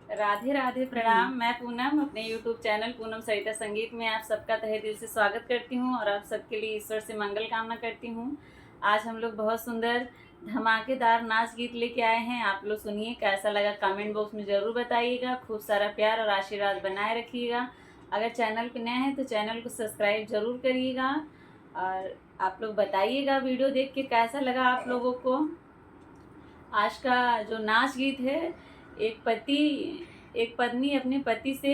राधे राधे, प्रणाम। मैं पूनम अपने YouTube चैनल पूनम सरिता संगीत में आप सबका तहे दिल से स्वागत करती हूँ और आप सबके लिए ईश्वर से मंगल कामना करती हूँ। आज हम लोग बहुत सुंदर धमाकेदार नाच गीत लेके आए हैं। आप लोग सुनिए, कैसा लगा कमेंट बॉक्स में ज़रूर बताइएगा। खूब सारा प्यार और आशीर्वाद बनाए रखिएगा। अगर चैनल पे नए हैं तो चैनल को सब्सक्राइब ज़रूर करिएगा और आप लोग बताइएगा वीडियो देख के कैसा लगा आप लोगों को। आज का जो नाच गीत है, एक पत्नी अपने पति से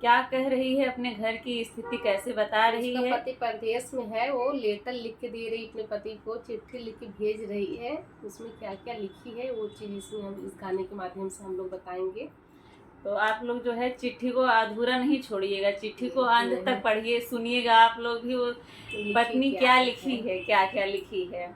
क्या कह रही है, अपने घर की स्थिति कैसे बता रही है। पति परदेश में है, वो लेटर लिख के दे रही अपने पति को, चिट्ठी लिख के भेज रही है। उसमें क्या क्या लिखी है वो चीज़ इसमें हम इस गाने के माध्यम से हम लोग बताएंगे। तो आप लोग जो है चिट्ठी को अधूरा नहीं छोड़िएगा, चिट्ठी को अंत तक पढ़िए, सुनिएगा आप लोग भी वो पत्नी क्या लिखी है, क्या क्या लिखी है।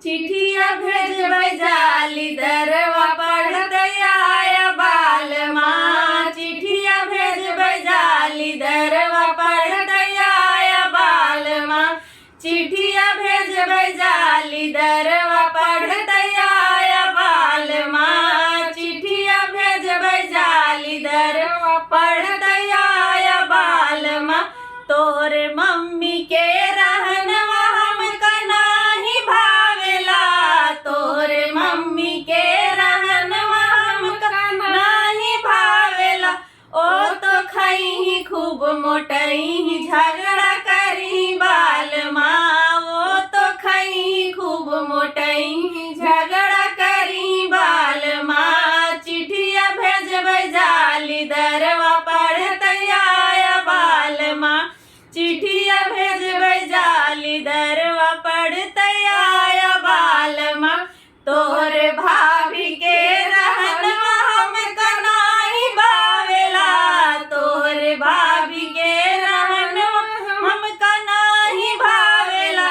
चिट्ठिया भेजबै जाली दरवा पढ़त आया बाल माँ, चिट्ठिया भेजबै जाली दरवा पढ़त आया बाल माँ, चिट्ठिया भेजबै जाली दरवा पढ़त आया बाल माँ, चिट्ठिया भेजबै जाली दरवा पढ़त आया बाल माँ। तोरे मम्मी के रहनवा हमका नाही भावेला, तोरे मम्मी के रहनवा हमका नाही भावेला। ओ तो खई खूब मोटई झगड़ा करी बाल माँ, ओ तो खई खूब मोटई झगड़ा करी बाल माँ, चिट्ठिया भेजबै जाली दरवा पढ़त आया बाल माँ, चिट्ठिया भेजबै जाली दरवा पढ़त आया बाल माँ। तोरे भाभी के रहनवा हमका नाही भावेला, तोरे भाभी के रहनवा हमका नाही भावेला।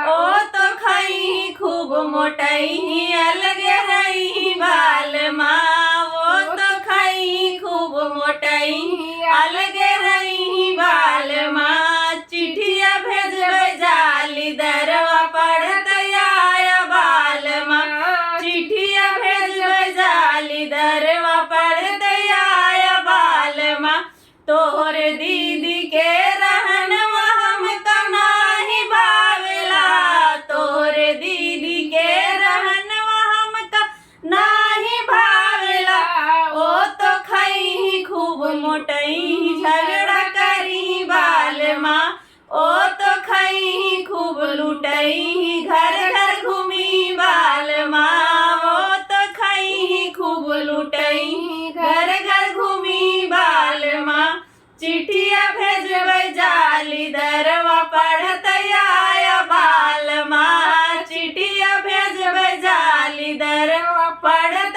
ओ तो खई खूब मोटई अलगे रही बाल माँ, वो तो खई खूब मोटई अलगे रही बाल माँ, चिट्ठिया भेजबै जाली दरवा पढ़त आया बाल माँ, चिट्ठिया भेजबै जाली दरवा पढ़त आया बाल माँ। तोहरे दीदी के रहनवा हमका नाही भावेला, तोहरे दीदी के रहनवा हमका नाही भावेला। ओ तो खई खूब मोटई झगड़ा करी बाल माँ, ओ तो खई खूब लुटई घर घर घूमी बाल माँ, ओ तो खई खूब लुटई घर घर घूमी बाल माँ। चिट्ठिया भेजबै जाली दरवा पढ़त आया बाल माँ, चिट्ठिया भेजबै जाली दरवा पढ़त